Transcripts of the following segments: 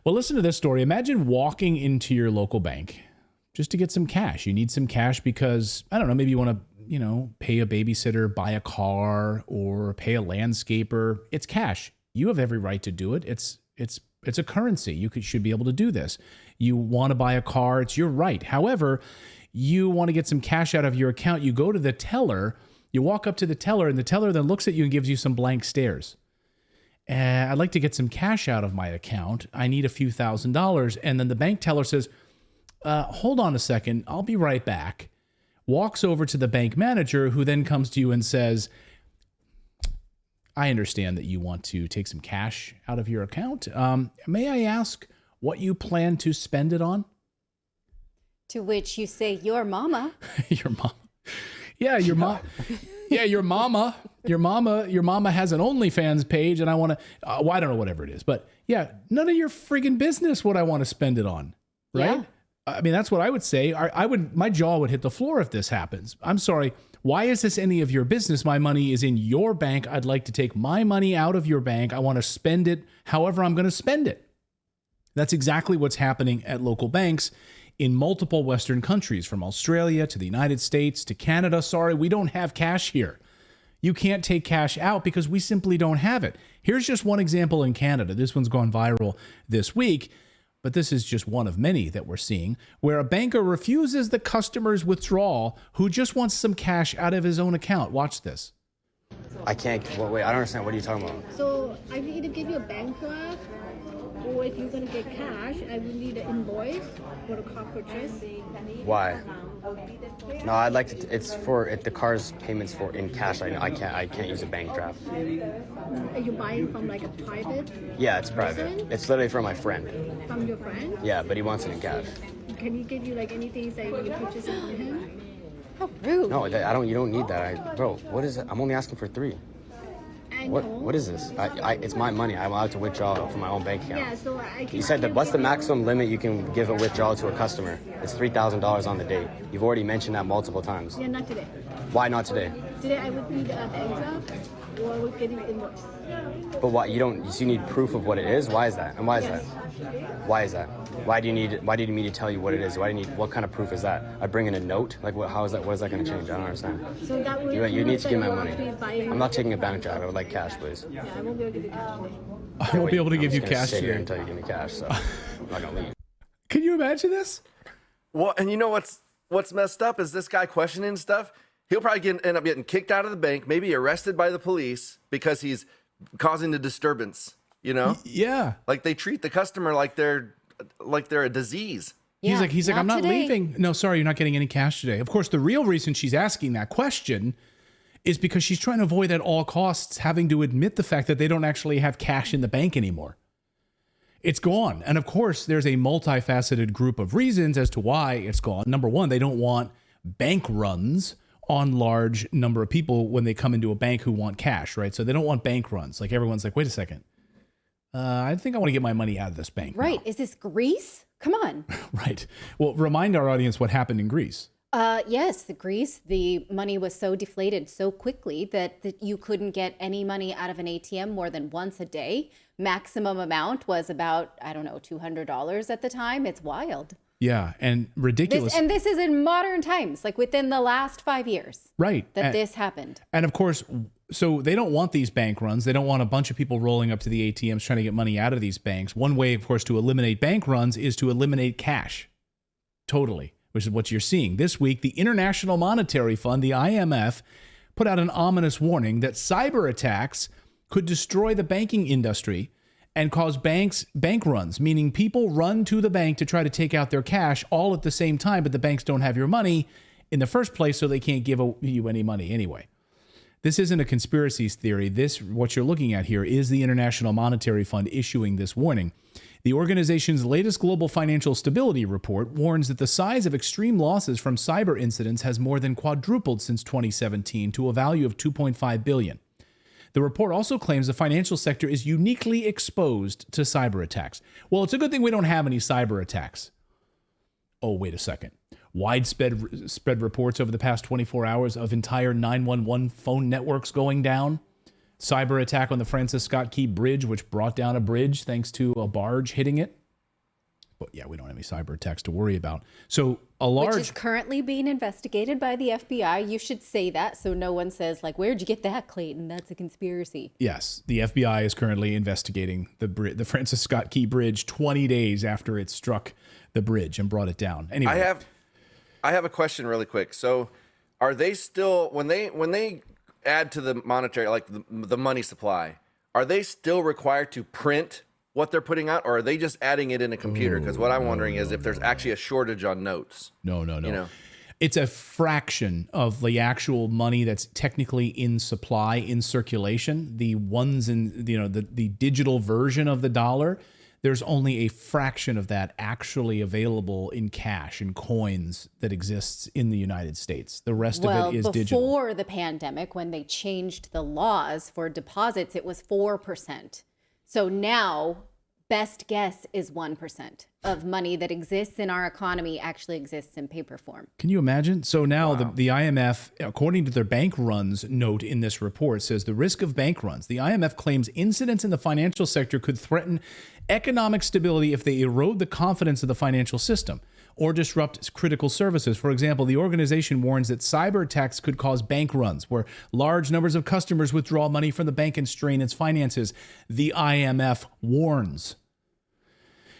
Well, listen to this story. Imagine walking into your local bank just to get some cash. You need some cash because, I don't know, maybe you want to, pay a babysitter, buy a car, or pay a landscaper. It's cash. You have every right to do it. It's a currency. You should be able to do this. You want to buy a car. It's your right. However, you want to get some cash out of your account. You go to the teller. You walk up to the teller, and the teller then looks at you and gives you some blank stares. I'd like to get some cash out of my account. I need a few $1,000s. And then the bank teller says, hold on a second. I'll be right back. Walks over to the bank manager, who then comes to you and says, I understand that you want to take some cash out of your account. May I ask what you plan to spend it on? To which you say, your mama. Your mom. Yeah, your mom. Yeah, your mama. Your mama has an OnlyFans page, and I want to. Well, I don't know, whatever it is, but yeah, none of your friggin' business what I want to spend it on, right? Yeah. I mean, that's what I would say. My jaw would hit the floor if this happens. I'm sorry. Why is this any of your business? My money is in your bank. I'd like to take my money out of your bank. I want to spend it however I'm going to spend it. That's exactly what's happening at local banks in multiple Western countries, from Australia to the United States to Canada. Sorry, we don't have cash here. You can't take cash out because we simply don't have it. Here's just one example in Canada. This one's gone viral this week, but this is just one of many that we're seeing, where a banker refuses the customer's withdrawal who just wants some cash out of his own account. Watch this. I can't, wait, I don't understand. What are you talking about? So I will either give you a bank draft, or if you're going to get cash, I will need an invoice for the car purchase. Why? No, I'd like to, the car's payments for in cash. I can't use a bank draft. Are you buying from like a private? Yeah, it's private. person? It's literally from my friend. From your friend? Yeah, but he wants it in cash. Can he give you like anything that you purchase it from him? How rude. No, you don't need that. Bro, what is it? I'm only asking for 3. What is this? It's my money. I'm allowed to withdraw from my own bank account. Yeah, so I can. You said that what's the maximum limit you can give a withdrawal to a customer? It's $3,000 on the date. You've already mentioned that multiple times. Yeah, not today. Why not today? Today I would need a bank draft, or I would get you invoice. But why you need proof of what it is? Why is that? And why is that? Why is that? Why do you need me to tell you what it is? What kind of proof is that? I bring in a note? Like what is that going to change? I don't understand. So that would You need to give my you money. I'm not taking a bank draft. I would like cash, please. Yeah, I won't be able to give you cash today. I won't be able to give you cash sit here today until you give me cash, so I'm not going to leave. Can you imagine this? Well, and you know what's messed up is this guy questioning stuff. He'll probably end up getting kicked out of the bank, maybe arrested by the police because he's causing a disturbance. Yeah. Like they treat the customer like they're a disease. Yeah, he's like, I'm not today. leaving. No, sorry, you're not getting any cash today. Of course, the real reason she's asking that question is because she's trying to avoid at all costs having to admit the fact that they don't actually have cash in the bank anymore. It's gone. And of course, there's a multifaceted group of reasons as to why it's gone. Number one, they don't want bank runs on large number of people when they come into a bank who want cash, right? So they don't want bank runs. Like everyone's like, wait a second. I think I want to get my money out of this bank. Right. now. Is this Greece? Come on. Right. Well, remind our audience what happened in Greece. Yes, Greece, the money was so deflated so quickly that you couldn't get any money out of an ATM more than once a day. Maximum amount was about, I don't know, $200 at the time. It's wild. Yeah, and ridiculous. This is in modern times, like within the last 5 years. Right. That this happened. And of course, so they don't want these bank runs. They don't want a bunch of people rolling up to the ATMs trying to get money out of these banks. One way, of course, to eliminate bank runs is to eliminate cash. Totally. Which is what you're seeing. This week, the International Monetary Fund, the IMF, put out an ominous warning that cyber attacks could destroy the banking industry and cause bank runs, meaning people run to the bank to try to take out their cash all at the same time, but the banks don't have your money in the first place, so they can't give you any money anyway. This isn't a conspiracy theory. What you're looking at here is the International Monetary Fund issuing this warning. The organization's latest global financial stability report warns that the size of extreme losses from cyber incidents has more than quadrupled since 2017 to a value of $2.5 billion. The report also claims the financial sector is uniquely exposed to cyber attacks. Well, it's a good thing we don't have any cyber attacks. Oh, wait a second. Widespread reports over the past 24 hours of entire 911 phone networks going down. Cyber attack on the Francis Scott Key Bridge, which brought down a bridge thanks to a barge hitting it. But yeah, we don't have any cyber attacks to worry about. So a large... Which is currently being investigated by the FBI. You should say that so no one says, like, where'd you get that, Clayton? That's a conspiracy. Yes, the FBI is currently investigating the Francis Scott Key Bridge 20 days after it struck the bridge and brought it down. Anyway, I have a question really quick. So are they still, when they add to the monetary, like the money supply, are they still required to print what they're putting out, or are they just adding it in a computer? Because what I'm wondering is if there's actually a shortage on notes. No. You know? It's a fraction of the actual money that's technically in supply, in circulation. The ones in, the digital version of the dollar, there's only a fraction of that actually available in cash and coins that exists in the United States. The rest of it is digital. Before the pandemic, when they changed the laws for deposits, it was 4%. So now, best guess is 1% of money that exists in our economy actually exists in paper form. Can you imagine? So now the IMF, according to their bank runs note in this report, says the risk of bank runs. The IMF claims incidents in the financial sector could threaten economic stability if they erode the confidence of the financial system or disrupt critical services. For example, the organization warns that cyber attacks could cause bank runs, where large numbers of customers withdraw money from the bank and strain its finances. The IMF warns.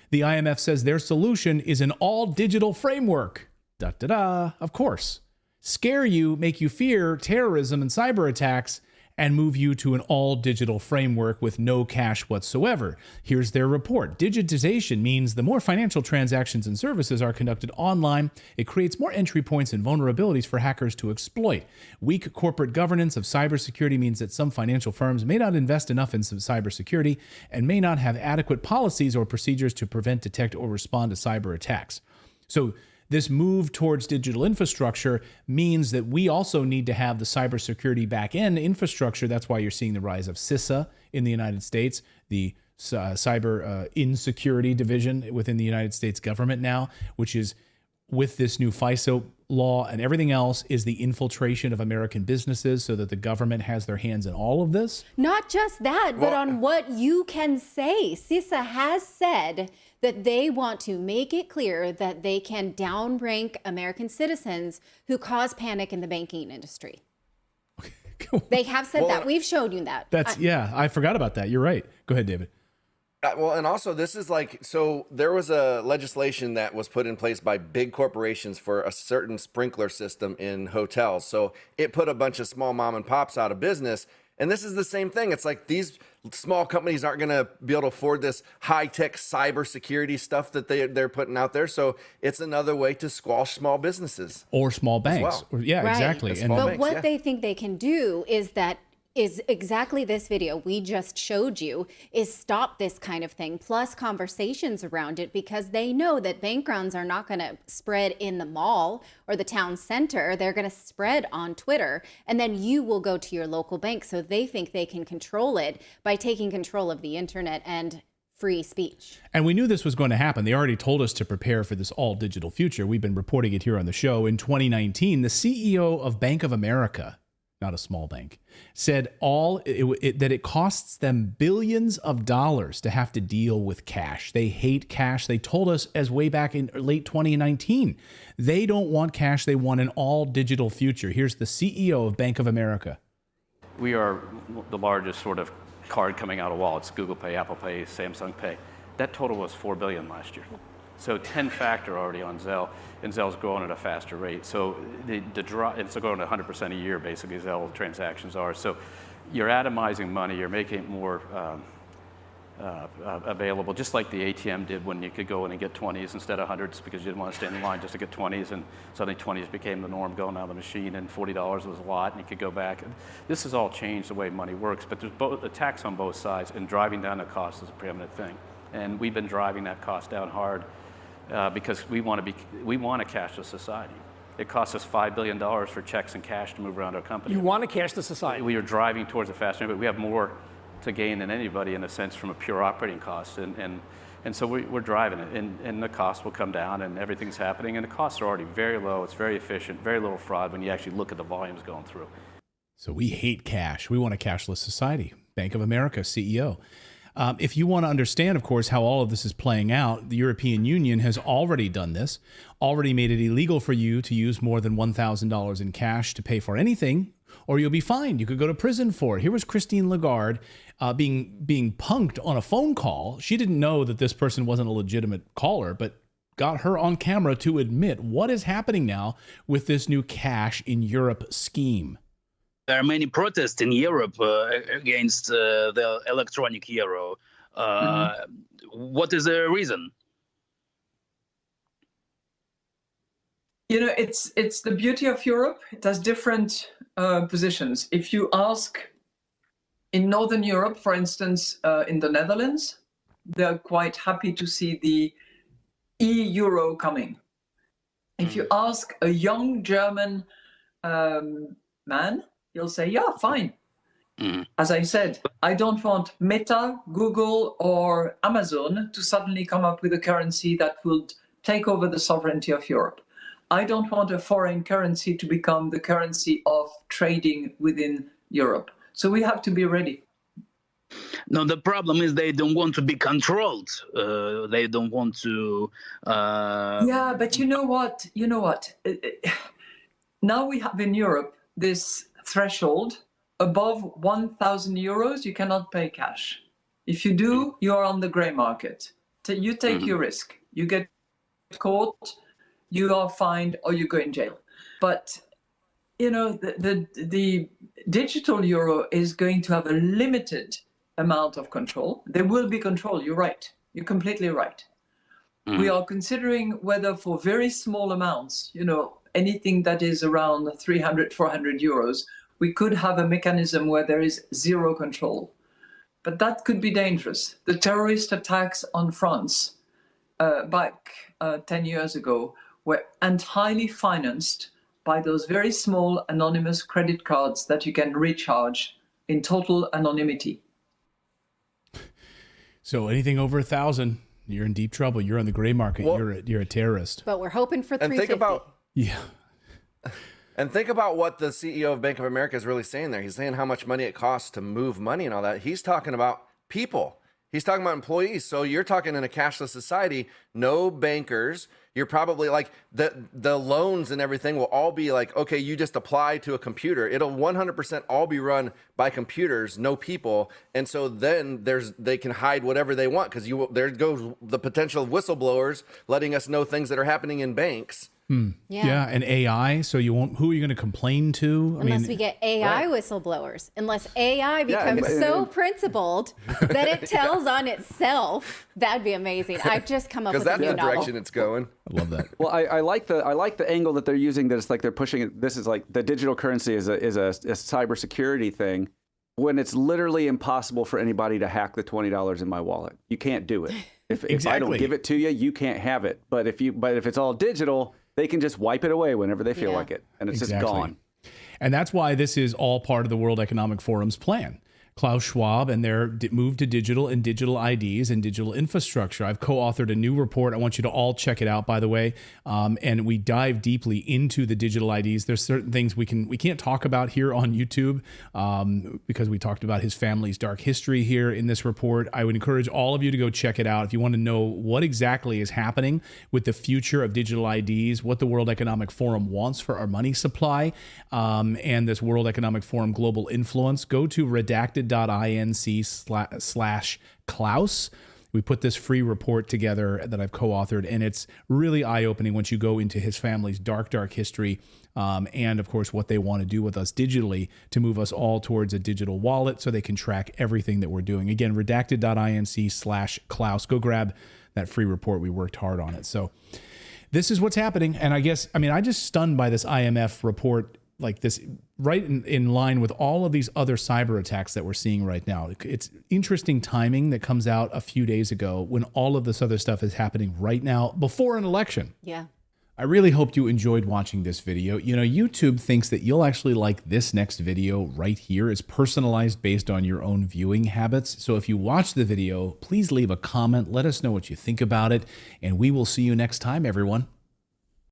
The IMF says their solution is an all-digital framework. Of course. Scare you, make you fear terrorism and cyber attacks, and move you to an all-digital framework with no cash whatsoever. Here's their report. Digitization means the more financial transactions and services are conducted online, it creates more entry points and vulnerabilities for hackers to exploit. Weak corporate governance of cybersecurity means that some financial firms may not invest enough in cybersecurity and may not have adequate policies or procedures to prevent, detect, or respond to cyber attacks. So this move towards digital infrastructure means that we also need to have the cybersecurity back-end infrastructure. That's why you're seeing the rise of CISA in the United States, the cyber insecurity division within the United States government now, which is with this new FISA law and everything else, is the infiltration of American businesses so that the government has their hands in all of this. Not just that, but on what you can say. CISA has said that they want to make it clear that they can downrank American citizens who cause panic in the banking industry. They have said that. We've showed you that. I forgot about that. You're right. Go ahead, David. And also this is so there was a legislation that was put in place by big corporations for a certain sprinkler system in hotels. So it put a bunch of small mom and pops out of business. And this is the same thing. It's like these small companies aren't going to be able to afford this high-tech cybersecurity stuff that they're putting out there. So it's another way to squash small businesses. Or small banks. Well. Yeah, right. Exactly. But what they think they can do is exactly this video we just showed you, is stop this kind of thing, plus conversations around it, because they know that bank runs are not going to spread in the mall or the town center. They're going to spread on Twitter, and then you will go to your local bank. So they think they can control it by taking control of the internet and free speech. And we knew this was going to happen. They already told us to prepare for this all digital future. We've been reporting it here on the show. In 2019, the CEO of Bank of America, not a small bank, said that it costs them billions of dollars to have to deal with cash. They hate cash. They told us as way back in late 2019. They don't want cash. They want an all digital future. Here's the CEO of Bank of America. We are the largest sort of card coming out of wallets: Google Pay, Apple Pay, Samsung Pay. That total was $4 billion last year. So 10 factor already on Zelle, and Zelle's growing at a faster rate. So it's growing at 100% a year, basically, Zelle transactions are. So you're atomizing money, you're making it more available, just like the ATM did when you could go in and get 20s instead of 100s because you didn't want to stand in line just to get 20s, and suddenly 20s became the norm going out of the machine, and $40 was a lot, and you could go back. This has all changed the way money works, but there's both attacks on both sides, and driving down the cost is a preeminent thing. And we've been driving that cost down hard. Because we want a cashless society. It costs us $5 billion for checks and cash to move around our company. You want a cashless society. We are driving towards a faster, but we have more to gain than anybody in a sense from a pure operating cost. And so we're driving it, and the cost will come down, and everything's happening, and the costs are already very low. It's very efficient, very little fraud when you actually look at the volumes going through. So we hate cash. We want a cashless society. Bank of America CEO. If you want to understand, of course, how all of this is playing out, the European Union has already done this, already made it illegal for you to use more than $1,000 in cash to pay for anything, or you'll be fined. You could go to prison for it. Here was Christine Lagarde being punked on a phone call. She didn't know that this person wasn't a legitimate caller, but got her on camera to admit what is happening now with this new cash in Europe scheme. There are many protests in Europe against the electronic euro. What is the reason? You know, it's the beauty of Europe. It has different positions. If you ask in Northern Europe, for instance, in the Netherlands, they're quite happy to see the e-euro coming. If you ask a young German man, he'll say, yeah, fine. As I said, I don't want Meta, Google, or Amazon to suddenly come up with a currency that would take over the sovereignty of Europe. I don't want a foreign currency to become the currency of trading within Europe. So we have to be ready. No, the problem is they don't want to be controlled. They don't want to. Yeah, but you know what? Now we have in Europe this threshold above 1,000 euros. You cannot pay cash. If you do, you are on the gray market. You take your risk. You get caught, you are fined, or you go in jail. But you know, the digital euro is going to have a limited amount of control. There will be control. You're right. You're completely right. We are considering whether for very small amounts, you know, anything that is around 300, 400 euros, we could have a mechanism where there is zero control. But that could be dangerous. The terrorist attacks on France back 10 years ago were entirely financed by those very small anonymous credit cards that you can recharge in total anonymity. So anything over 1,000, you're in deep trouble. You're on the gray market. Well, you're a terrorist. But we're hoping for 350. And think about what the CEO of Bank of America is really saying there. He's saying how much money it costs to move money and all that. He's talking about people. He's talking about employees. So you're talking in a cashless society, no bankers. You're probably like the loans and everything will all be like, okay, you just apply to a computer. It'll 100% all be run by computers, no people. And so then they can hide whatever they want because there goes the potential whistleblowers letting us know things that are happening in banks. Yeah, and AI. So who are you going to complain to? Unless we get AI whistleblowers. Unless AI becomes so principled that it tells on itself. That'd be amazing. I've just come up with a new novel. Because that's the direction it's going. I love that. Well, I like the angle that they're using. That it's like they're pushing it. This is like the digital currency is a cybersecurity thing. When it's literally impossible for anybody to hack the $20 in my wallet, you can't do it. If I don't give it to you, you can't have it. But if it's all digital, they can just wipe it away whenever they feel like it, and it's just gone. And that's why this is all part of the World Economic Forum's plan. Klaus Schwab and their move to digital and digital IDs and digital infrastructure. I've co-authored a new report. I want you to all check it out, by the way. And we dive deeply into the digital IDs. There's certain things we can't talk about here on YouTube because we talked about his family's dark history here in this report. I would encourage all of you to go check it out if you want to know what exactly is happening with the future of digital IDs, what the World Economic Forum wants for our money supply, and this World Economic Forum global influence. Go to redacted.inc/Klaus. We put this free report together that I've co-authored, and it's really eye-opening once you go into his family's dark history, and of course what they want to do with us digitally to move us all towards a digital wallet so they can track everything that we're doing. Again, redacted.inc/Klaus. Go grab that free report. We worked hard on it. So this is what's happening, and I'm just stunned by this IMF report like this, right in line with all of these other cyber attacks that we're seeing right now. It's interesting timing that comes out a few days ago when all of this other stuff is happening right now before an election. Yeah. I really hope you enjoyed watching this video. You know, YouTube thinks that you'll actually like this next video right here. It's personalized based on your own viewing habits. So if you watch the video, please leave a comment. Let us know what you think about it. And we will see you next time, everyone.